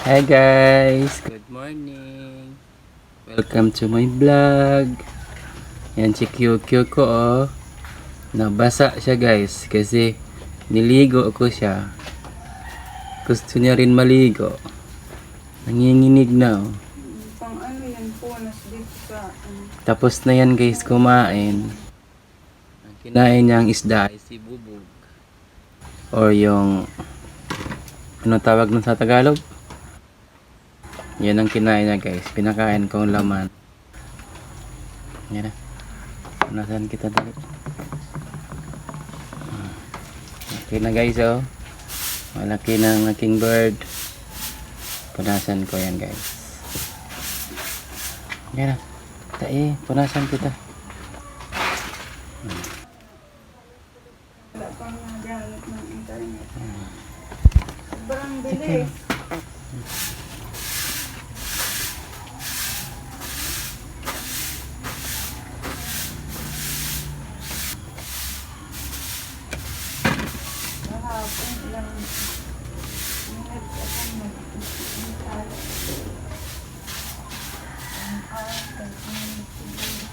Hi guys! Good morning! Welcome to my vlog. Yan si QQ ko oh. Nabasa siya guys kasi niligo ko siya. Gusto niya rin maligo. Nanginginig na oh. Pang ano yan po, dito sa Tapos na yan guys kumain. Ang kinain niyang isda ay si bubog. Or yung ano tawag nun sa Tagalog? Yan ang kinain niya guys. Pinakain kong laman. Yan na. Nasaan kita dali? Okay na guys oh. Malaki na ang aking bird. Punasan ko yan guys. Yan na. Punasan kita. wala pang nagamit ng internet. Sobrang bilis. Kahapon ilang minutes akong mag-install. An hour, 30 minutes siguro.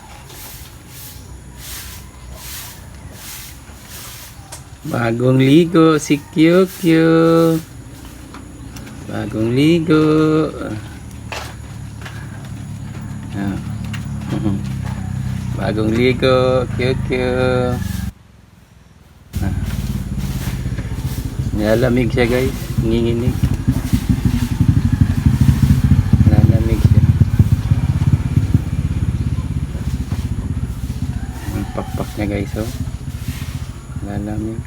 Bagong ligo si QQ. Bagong ligo. Ah. Bagong ligo QQ. Ah. Nilalamig siya guys. Nginginig. Nilalamig siya. Ang pakpak niya guys oh. Nilalamig.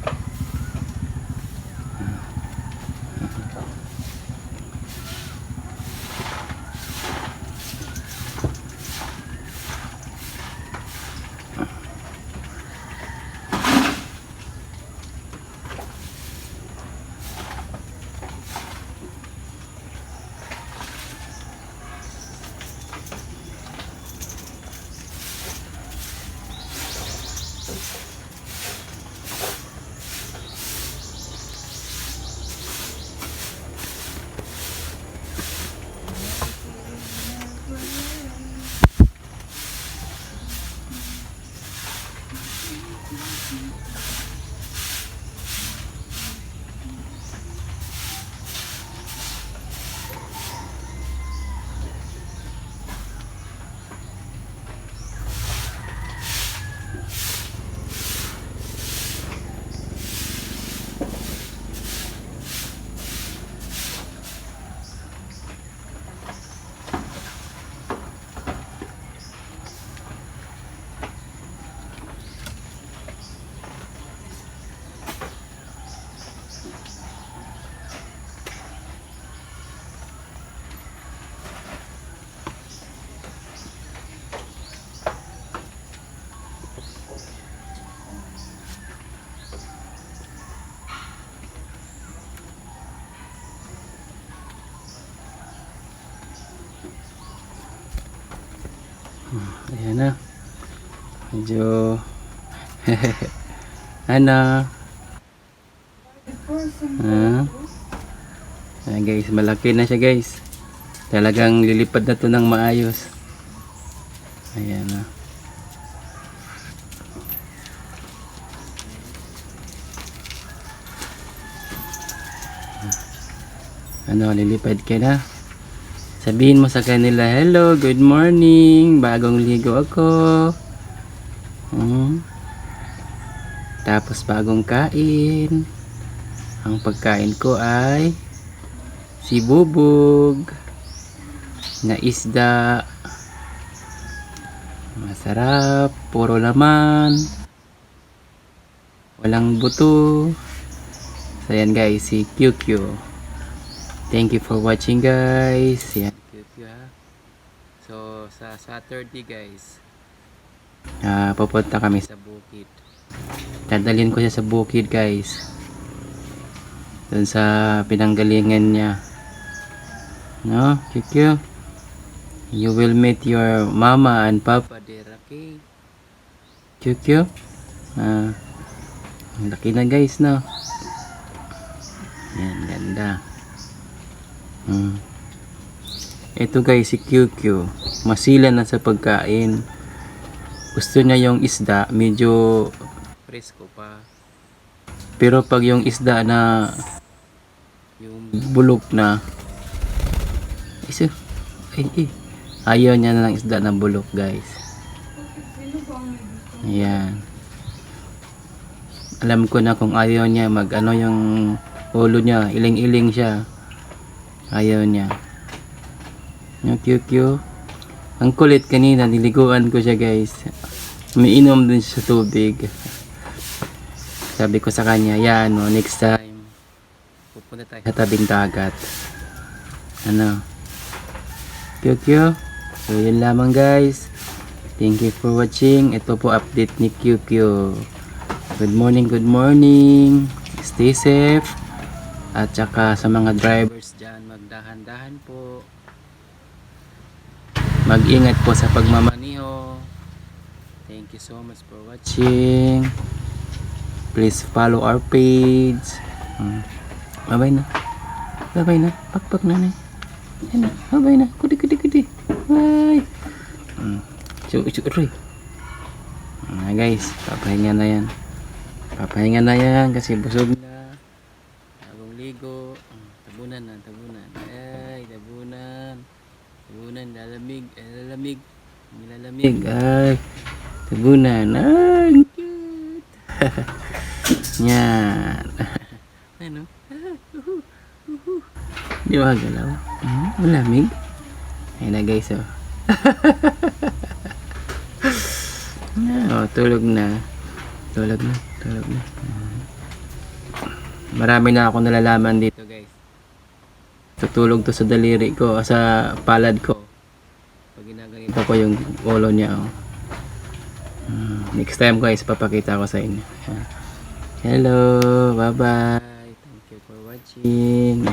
Ayan na. Medyo ano? Ayan guys, malaki na siya guys. Talagang lilipad na to ng maayos. Ayan na. Ano, lilipad ka na? Sabihin mo sa kanila, hello, good morning, bagong ligo ako. Tapos bagong kain. Ang pagkain ko ay si bubog na isda. Masarap, puro laman. Walang buto. So yan guys, si QQ. Thank you for watching guys. Yan QQ ha. So sa Saturday guys, pupunta kami sa bukid. Dadalhin ko siya sa bukid guys. Doon sa pinanggalingan niya. No, QQ? You will meet your mama and papa there, okay? QQ? Ang laki na guys, no? Yan, ganda. Ito guys, si QQ. Masila na sa pagkain. Gusto niya yung isda, medyo presko pa. Pero pag yung isda na yung bulok na iso, ayaw niya na ng isda na bulok guys. Sino ba ang gusto? Ayan. Alam ko na kung ayaw niya mag ano yung ulo niya, iling-iling siya. Ayaw niya. Yung QQ. Ang kulit kanina, niliguan ko siya guys. Umiinom din siya sa tubig. Sabi ko sa kanya, yan o, next time, pupunta tayo sa tabing dagat. Ano? QQ? So, yun lamang guys. Thank you for watching. Ito po update ni QQ. Good morning, good morning. Stay safe. At saka sa mga drivers dyan, magdahan-dahan po. Mag-ingat po sa pagmamaniho. Thank you so much for watching. Please follow our page. Bye-bye na. Bye-bye na. Pak-pak na na. Yan na. Bye-bye na. Kudi. Bye. Roy. Guys, papahinga na yan. Papahinga na yan kasi busog na. Bagong ligo. Tabunan na. Ay, tabunan. Tabunan, lalamig. Nilalamig. Ay, tabunan. Ay, cute. Yan. Ano? Di ba galaw? Malamig. Ayun na guys, oh. Oh, tulog na. Marami na ako nalalaman dito guys. Tutulog to sa daliri ko, sa palad ko. Pag ginaganito ko yung ulo niya, oh. Next time guys, papakita ko sa inyo. Hello, bye bye. Thank you for watching.